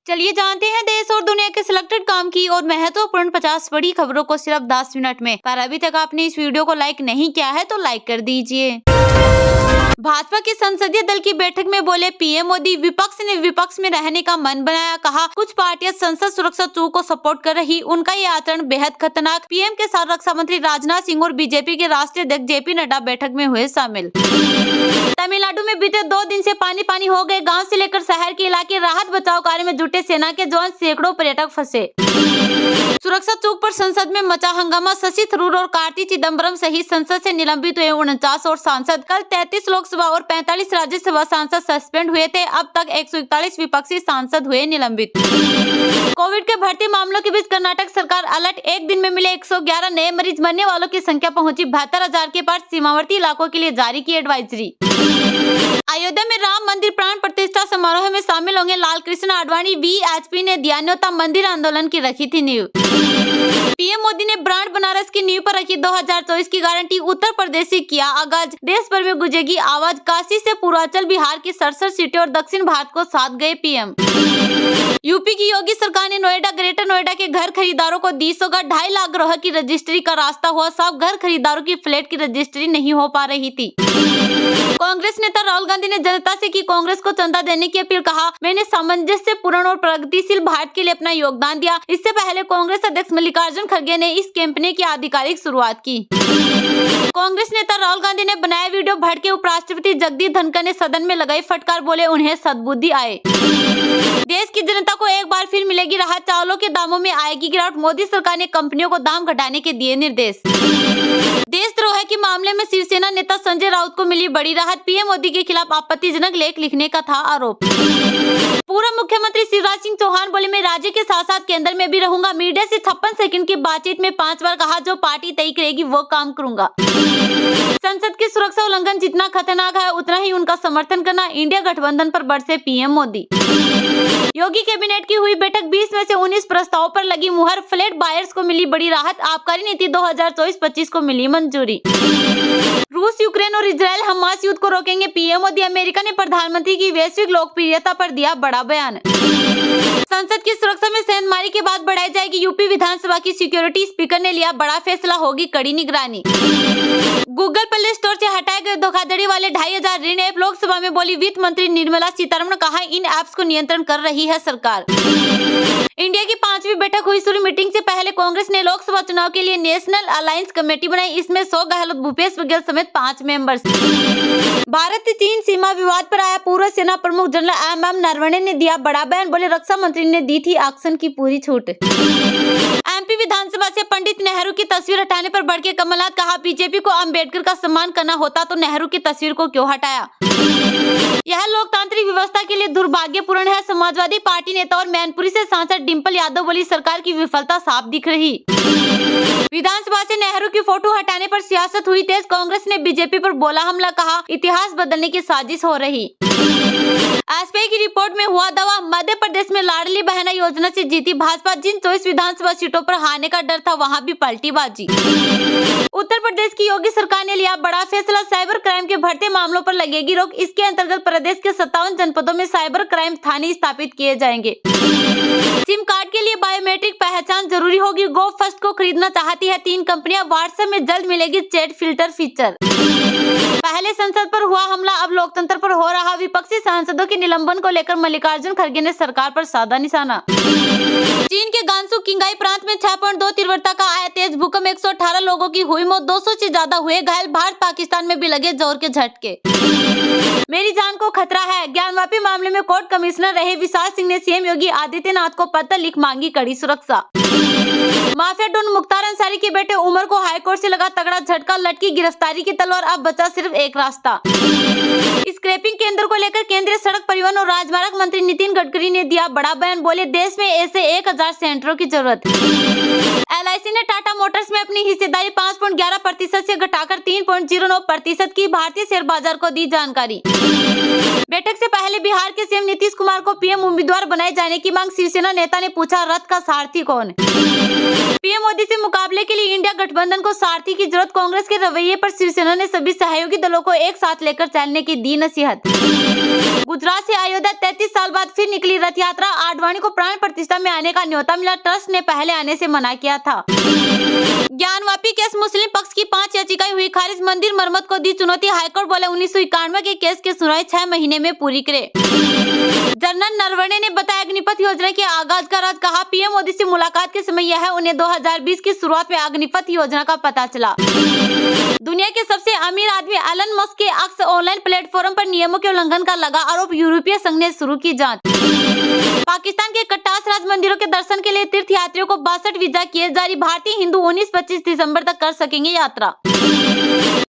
चलिए जानते हैं देश और दुनिया के सिलेक्टेड काम की और महत्वपूर्ण 50 बड़ी खबरों को सिर्फ 10 मिनट में। पर अभी तक आपने इस वीडियो को लाइक नहीं किया है तो लाइक कर दीजिए। भाजपा की संसदीय दल की बैठक में बोले पीएम मोदी, विपक्ष ने विपक्ष में रहने का मन बनाया। कहा कुछ पार्टियां संसद सुरक्षा 2 को सपोर्ट कर रही, उनका ये आचरण बेहद खतरनाक। पीएम के साथ रक्षा मंत्री राजनाथ सिंह और बीजेपी के राष्ट्रीय अध्यक्ष जेपी नड्डा बैठक में हुए शामिल। तमिलनाडु में बीते 2 दिन से पानी पानी हो गए। गांव से लेकर शहर के इलाके राहत बचाव कार्य में जुटे सेना के जवान, सैकड़ों पर्यटक फंसे। सुरक्षा चौक पर संसद में मचा हंगामा। शशि थरूर और कार्ति चिदम्बरम सहित संसद से निलंबित हुए 49 और सांसद। कल 33 लोकसभा और 45 राज्यसभा सांसद सस्पेंड हुए थे। अब तक 141 विपक्षी सांसद हुए निलंबित। कोविड के बढ़ते मामलों के बीच कर्नाटक सरकार अलर्ट। एक दिन में मिले 111 नए मरीज, मरने वालों की संख्या पहुंची 72,000 के पार। सीमावर्ती इलाकों के लिए जारी की एडवाइजरी। अयोध्या में राम मंदिर प्राण प्रतिष्ठा समारोह में शामिल होंगे लाल कृष्ण आडवाणी। वीएचपी ने दिया न्योता, मंदिर आंदोलन की रखी थी नींव। पीएम मोदी ने ब्रांड बनारस की नींव पर रखी 2024 की गारंटी। उत्तर प्रदेश से किया आगाज, देश भर में गुंजेगी आवाज। काशी से पूर्वांचल, बिहार की 67 सीटें और दक्षिण भारत को साथ गए पीएम। यूपी की योगी सरकार ने नोएडा, ग्रेटर नोएडा के घर खरीदारों को दी सौगात। 2.5 लाख ग्राहकों की रजिस्ट्री का रास्ता हुआ साफ। घर खरीदारों की फ्लैट की रजिस्ट्री नहीं हो पा रही थी। कांग्रेस नेता राहुल गांधी ने जनता से की कांग्रेस को चंदा देने की अपील। कहा मैंने सामंजस्य पूर्ण और प्रगतिशील भारत के लिए अपना योगदान दिया। इससे पहले कांग्रेस अध्यक्ष मल्लिकार्जुन खड़गे ने इस कैंपेन की आधिकारिक शुरुआत की। कांग्रेस नेता राहुल गांधी ने बनाया वीडियो, भड़के उपराष्ट्रपति जगदीप धनखड़ ने सदन में लगाई फटकार, बोले उन्हें सद्बुद्धि आए। देश की जनता को एक बार फिर मिलेगी राहत, चावलों के दामों में आएगी गिरावट। मोदी सरकार ने कंपनियों को दाम घटाने के दिए निर्देश। देशद्रोह के मामले में शिवसेना नेता संजय राउत को मिली बड़ी राहत। पीएम मोदी के खिलाफ आपत्तिजनक लेख लिखने का था आरोप। पूर्व मुख्यमंत्री शिवराज सिंह चौहान बोले मैं राज्य के साथ साथ केंद्र में भी रहूंगा। मीडिया से 56 सेकंड की बातचीत में 5 बार कहा जो पार्टी तय करेगी वो काम करूंगा। संसद की सुरक्षा उल्लंघन जितना खतरनाक है उतना ही उनका समर्थन करना। इंडिया गठबंधन पर बरसे पीएम मोदी। योगी कैबिनेट की हुई बैठक, 20 में से 19 प्रस्तावों पर लगी मुहर। फ्लैट बायर्स को मिली बड़ी राहत। आबकारी नीति 2024-25 को मिली मंजूरी। रूस, यूक्रेन और इजराइल हमास युद्ध को रोकेंगे पीएम मोदी। अमेरिका ने प्रधानमंत्री की वैश्विक लोकप्रियता पर दिया बड़ा बयान। संसद की सुरक्षा में सेंधमारी के बाद बढ़ाई जाएगी यूपी विधानसभा की सिक्योरिटी। स्पीकर ने लिया बड़ा फैसला, होगी कड़ी निगरानी। गूगल प्ले स्टोर से हटाए गए धोखाधड़ी वाले 2,500 ऋण ऐप। लोकसभा में बोली वित्त मंत्री निर्मला सीतारमण। कहा इन ऐप्स को नियंत्रण कर रही है सरकार। इंडिया की 5वीं बैठक हुई शुरू। मीटिंग से पहले कांग्रेस ने लोकसभा चुनाव के लिए नेशनल अलायंस कमेटी बनाई। इसमें 100 गहलोत, भूपेश बघेल समेत 5 मेंबर्स। भारत चीन सीमा विवाद पर आया पूर्व सेना प्रमुख जनरल एमएम नरवणे ने दिया बड़ा बयान, बोले रक्षा मंत्री ने दी थी एक्शन की पूरी छूट। एमपी विधानसभा से पंडित नेहरू की तस्वीर हटाने पर भड़के कमलनाथ। कहा बीजेपी को अंबेडकर का सम्मान करना होता तो नेहरू की तस्वीर को क्यों हटाया। यह लोकतांत्रिक व्यवस्था के लिए दुर्भाग्यपूर्ण है। समाजवादी पार्टी नेता और मैनपुरी से सांसद डिंपल यादव बोली सरकार की विफलता साफ दिख रही। विधानसभा से नेहरू की फोटो हटाने पर सियासत हुई तेज। कांग्रेस ने बीजेपी पर बोला हमला। कहा इतिहास बदलने की साजिश हो रही। एसपीआई की रिपोर्ट में हुआ दावा, मध्य प्रदेश में लाडली बहना योजना से जीती भाजपा। जिन 24 विधानसभा सीटों पर हारने का डर था वहां भी पलटी बाजी। उत्तर प्रदेश की योगी सरकार ने लिया बड़ा फैसला, साइबर क्राइम के बढ़ते मामलों पर लगेगी रोक। इसके अंतर्गत प्रदेश के 57 जनपदों में साइबर क्राइम थाने स्थापित किए जाएंगे। सिम कार्ड के लिए बायोमेट्रिक पहचान जरूरी होगी। गो फर्स्ट को खरीदना चाहती है 3 कंपनियां। व्हाट्सएप में जल्द मिलेगी चैट फिल्टर फीचर। पहले संसद पर हुआ हमला, अब लोकतंत्र पर हो रहा। विपक्षी सांसदों के निलंबन को लेकर मल्लिकार्जुन खड़गे ने सरकार पर साधा निशाना। चीन के गांसू किंगाई प्रांत में 6.2 तीव्रता का आया तेज भूकंप। 118 लोगों की हुई मौत, 200 से ज्यादा हुए घायल। भारत पाकिस्तान में भी लगे जोर के झटके। मेरी जान को खतरा है, ज्ञानवापी मामले में कोर्ट कमिश्नर रहे विशाल सिंह ने सीएम योगी आदित्यनाथ को पत्र लिख मांगी कड़ी सुरक्षा। माफिया डॉन मुख्तार अंसारी के बेटे उमर को हाईकोर्ट से लगा तगड़ा झटका। लटकी गिरफ्तारी की तलवार, अब बचा सिर्फ एक रास्ता। स्क्रैपिंग केंद्र को लेकर केंद्रीय सड़क परिवहन और राजमार्ग मंत्री नितिन गडकरी ने दिया बड़ा बयान, बोले देश में ऐसे 1000 सेंटरों की जरूरत। एलआईसी ने टाटा मोटर्स में अपनी हिस्सेदारी 5.11% से घटाकर 3.09% की। भारतीय शेयर बाजार को दी जानकारी। बैठक से पहले बिहार के सीएम नीतीश कुमार को पीएम उम्मीदवार बनाए जाने की मांग। शिवसेना नेता ने पूछा रथ का सारथी कौन। पीएम मोदी से मुकाबले के लिए इंडिया गठबंधन को सारथी की जरूरत, कांग्रेस के रवैये पर शिवसेना ने सभी सहयोगी दलों को एक साथ लेकर चलने की दी नसीहत। गुजरात से अयोध्या 33 साल बाद फिर निकली रथ यात्रा, आडवाणी को प्राण प्रतिष्ठा में आने का न्योता मिला, ट्रस्ट ने पहले आने से मना किया था। ज्ञानवापी केस, मुस्लिम पक्ष की 5 याचिकाएं हुई खारिज, मंदिर मरम्मत को दी चुनौती, हाईकोर्ट बोले 1991 के केस की सुनवाई 6 महीने में पूरी करे। जनरल नरवणे ने बताया अग्निपथ योजना के आगाज का राज, कहा पीएम मोदी से मुलाकात के समय यह उन्हें 2020 की शुरुआत में अग्निपथ योजना का पता चला। दुनिया के सबसे अमीर आदमी एलन मस्क के एक्स ऑनलाइन प्लेटफॉर्म पर नियमों के उल्लंघन का लगा आरोप, यूरोपीय संघ ने शुरू की जांच। पाकिस्तान के कटास राज मंदिरों के दर्शन के लिए तीर्थ यात्रियों को 62 वीजा किए जारी, भारतीय हिंदू 19-25 दिसंबर तक कर सकेंगे यात्रा।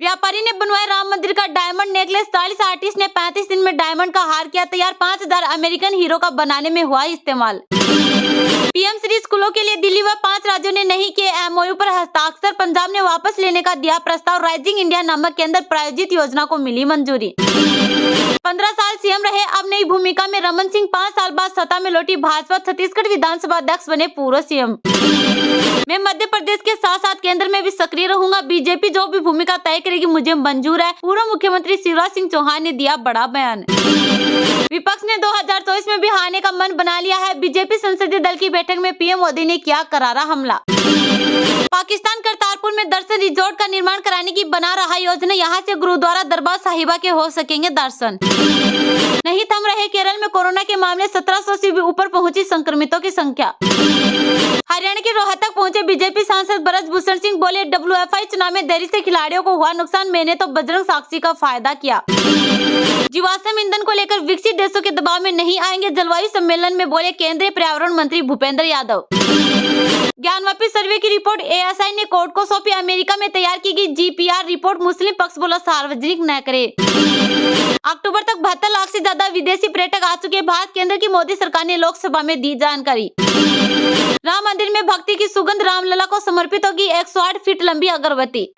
व्यापारी ने बनवाया राम मंदिर का डायमंड नेकलेस, 40 आर्टिस्ट ने 35 दिन में डायमंड का हार किया तैयार, 5000 अमेरिकन हीरो का बनाने में हुआ इस्तेमाल। पीएम श्री स्कूलों के लिए दिल्ली व 5 राज्यों ने नहीं किए एमओयू पर हस्ताक्षर, पंजाब ने वापस लेने का दिया प्रस्ताव, राइजिंग इंडिया नामक केंद्र प्रायोजित योजना को मिली मंजूरी। 15 साल सीएम रहे, अब नई भूमिका में रमन सिंह, 5 साल बाद सत्ता में लौटी भाजपा, छत्तीसगढ़ विधानसभा अध्यक्ष बने पूर्व सीएम। मैं मध्य प्रदेश के साथ साथ केंद्र में भी सक्रिय रहूंगा, बीजेपी जो भी भूमिका तय करेगी मुझे मंजूर है, पूर्व मुख्यमंत्री शिवराज सिंह चौहान ने दिया बड़ा बयान। विपक्ष ने 2024 में भी हारने का मन बना लिया है, बीजेपी संसदीय दल की बैठक में पीएम मोदी ने किया करारा हमला। पाकिस्तान करतारपुर में दर्शन रिजॉर्ट का निर्माण कराने की बना रहा योजना, यहाँ से गुरुद्वारा दरबार साहिबा के हो सकेंगे दर्शन। नहीं थम रहे केरल में कोरोना के मामले, 1700 से भी ऊपर पहुंची संक्रमितों की संख्या। हरियाणा के रोहतक पहुंचे बीजेपी सांसद ब्रजभूषण सिंह, बोले WFI चुनाव में देरी से खिलाड़ियों को हुआ नुकसान, मैंने तो बजरंग साक्षी का फायदा किया। जीवाश्म ईंधन को लेकर विकसित देशों के दबाव में नहीं आएंगे, जलवायु सम्मेलन में बोले केंद्रीय पर्यावरण मंत्री भूपेंद्र यादव। ज्ञानवापी सर्वे की रिपोर्ट ASI ने कोर्ट को सौंपी, अमेरिका में तैयार की गई GPR रिपोर्ट, मुस्लिम पक्ष बोला सार्वजनिक न करे। अक्टूबर तक 72 लाख से ज्यादा विदेशी पर्यटक आ चुके भारत, केंद्र की मोदी सरकार ने लोकसभा में दी जानकारी। राम मंदिर में भक्ति की सुगंध, रामलला को समर्पित होगी 108 फीट लंबी अगरबत्ती।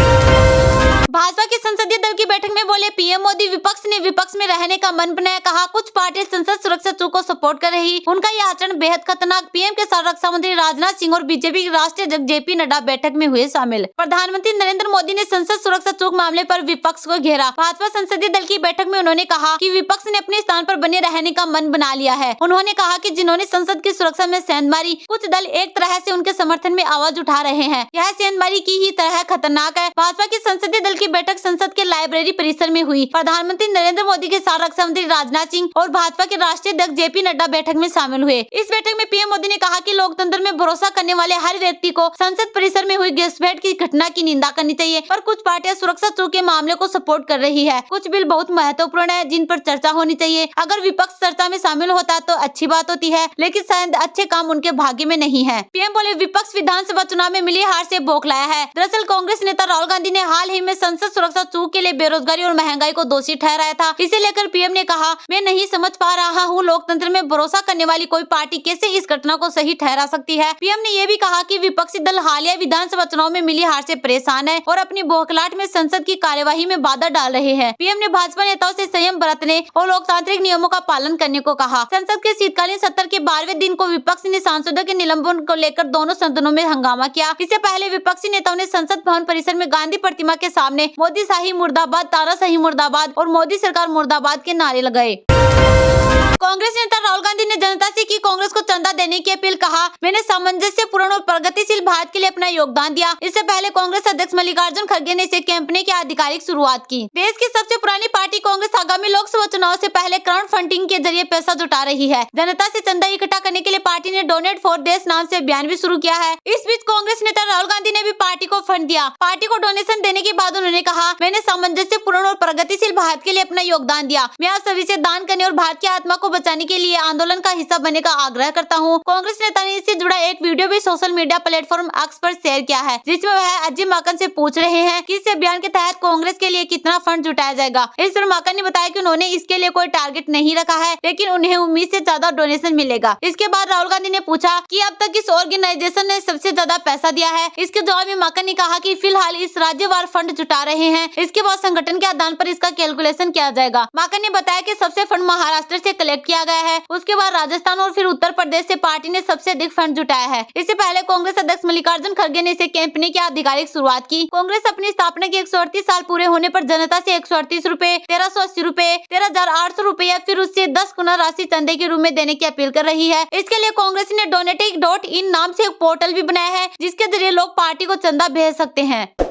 भाजपा की संसदीय दल की बैठक में बोले पीएम मोदी, विपक्ष ने विपक्ष में रहने का मन बनाया, कहा कुछ पार्टी संसद सुरक्षा चूक को सपोर्ट कर रही, उनका यह आचरण बेहद खतरनाक। पीएम के साथ रक्षा मंत्री राजनाथ सिंह और बीजेपी के राष्ट्रीय अध्यक्ष JP नड्डा बैठक में हुए शामिल। प्रधानमंत्री नरेंद्र मोदी ने संसद सुरक्षा चूक मामले पर विपक्ष को घेरा। भाजपा संसदीय दल की बैठक में उन्होंने कहा कि विपक्ष ने अपने स्थान पर बने रहने का मन बना लिया है। उन्होंने कहा कि जिन्होंने संसद की सुरक्षा में सेंध मारी, कुछ दल एक तरह से उनके समर्थन में आवाज उठा रहे हैं, यह सेंधमारी की ही तरह खतरनाक है। भाजपा की संसदीय दल की बैठक संसद के लाइब्रेरी परिसर में हुई। प्रधानमंत्री नरेंद्र मोदी के साथ रक्षा मंत्री राजनाथ सिंह और भाजपा के राष्ट्रीय अध्यक्ष JP नड्डा बैठक में शामिल हुए। इस बैठक में पीएम मोदी ने कहा कि लोकतंत्र में भरोसा करने वाले हर व्यक्ति को संसद परिसर में हुई घुसपैठ की घटना की निंदा करनी चाहिए, पर कुछ पार्टियां सुरक्षा चूक के मामले को सपोर्ट कर रही है। कुछ बिल बहुत महत्वपूर्ण है जिन पर चर्चा होनी चाहिए। अगर विपक्ष चर्चा में शामिल होता तो अच्छी बात होती है, लेकिन शायद अच्छे काम उनके भाग्य में नहीं है। पीएम बोले विपक्ष विधानसभा चुनाव में मिली हार से बौखलाया है। दरअसल कांग्रेस नेता राहुल गांधी ने हाल ही में संसद सुरक्षा चूक के लिए बेरोजगारी और महंगाई को दोषी ठहराया था। इसे लेकर पीएम ने कहा, मैं नहीं समझ पा रहा हूँ लोकतंत्र में भरोसा करने वाली कोई पार्टी कैसे इस घटना को सही ठहरा सकती है। पीएम ने यह भी कहा कि विपक्षी दल हालिया विधानसभा चुनाव में मिली हार से परेशान है और अपनी बौखलाहट में संसद की कार्यवाही में बाधा डाल रहे हैं। पीएम ने भाजपा नेताओं से संयम बरतने और लोकतांत्रिक नियमों का पालन करने को कहा। संसद के शीतकालीन सत्र के 12वें दिन को विपक्ष ने सांसदों के निलंबन को लेकर दोनों सदनों में हंगामा किया। इससे पहले विपक्षी नेताओं ने संसद भवन परिसर में गांधी प्रतिमा के सामने मोदी शाही मुर्दाबाद, तानाशाही मुर्दाबाद और मोदी सरकार मुर्दाबाद के नारे लगाए। कांग्रेस नेता राहुल गांधी ने जनता से की कांग्रेस को चंदा देने की अपील, कहा मैंने सामंजस्यपूर्ण और प्रगतिशील भारत के लिए अपना योगदान दिया। इससे पहले कांग्रेस अध्यक्ष मल्लिकार्जुन खड़गे ने इसे कैंपेन की आधिकारिक शुरुआत की। देश की सबसे पुरानी पार्टी कांग्रेस आगामी लोकसभा चुनाव से पहले क्राउड फंडिंग के जरिए पैसा जुटा रही है। जनता से चंदा इकट्ठा करने के लिए पार्टी ने डोनेट फॉर देश नाम से अभियान भी शुरू किया है। इस बीच कांग्रेस नेता राहुल गांधी ने भी पार्टी को फंड दिया। पार्टी को डोनेशन देने के बाद उन्होंने कहा, मैंने सामंजस्यपूर्ण और प्रगतिशील भारत के लिए अपना योगदान दिया। मैं आप सभी से दान करने और भारत की आत्मा को बचाने के लिए आंदोलन का हिस्सा बनने का आग्रह करता हूं। कांग्रेस नेता ने इससे जुड़ा एक वीडियो भी सोशल मीडिया प्लेटफॉर्म X पर शेयर किया है, जिसमें वह अजय माकन से पूछ रहे हैं कि इस अभियान के तहत कांग्रेस के लिए कितना फंड जुटाया जाएगा। इस पर माकन ने बताया कि उन्होंने इसके लिए कोई टारगेट नहीं रखा है, लेकिन उन्हें उम्मीद से ज्यादा डोनेशन मिलेगा। इसके बाद राहुल गांधी ने पूछा कि अब तक किस ऑर्गेनाइजेशन ने सबसे ज्यादा पैसा दिया है। इसके जवाब में माकन ने कहा कि फिलहाल इस राज्यवार फंड जुटा रहे हैं, इसके बाद संगठन के आधार पर इसका कैलकुलेशन किया जाएगा। माकन ने बताया कि सबसे फंड महाराष्ट्र से कलेक्ट कैंपेन किया गया है। उसके बाद राजस्थान और फिर उत्तर प्रदेश से पार्टी ने सबसे अधिक फंड जुटाया है। इससे पहले कांग्रेस अध्यक्ष मल्लिकार्जुन खड़गे ने इसे कैंपेन की आधिकारिक शुरुआत की। कांग्रेस अपनी स्थापना के 138 साल पूरे होने पर जनता से 138 रुपए, 1380 रुपए, 13,800 रुपए या फिर उससे 10 गुना राशि चंदे के रूप में देने की अपील कर रही है। इसके लिए कांग्रेस ने Donatic.in नाम से एक पोर्टल भी बनाया है, जिसके जरिए लोग पार्टी को चंदा भेज सकते हैं।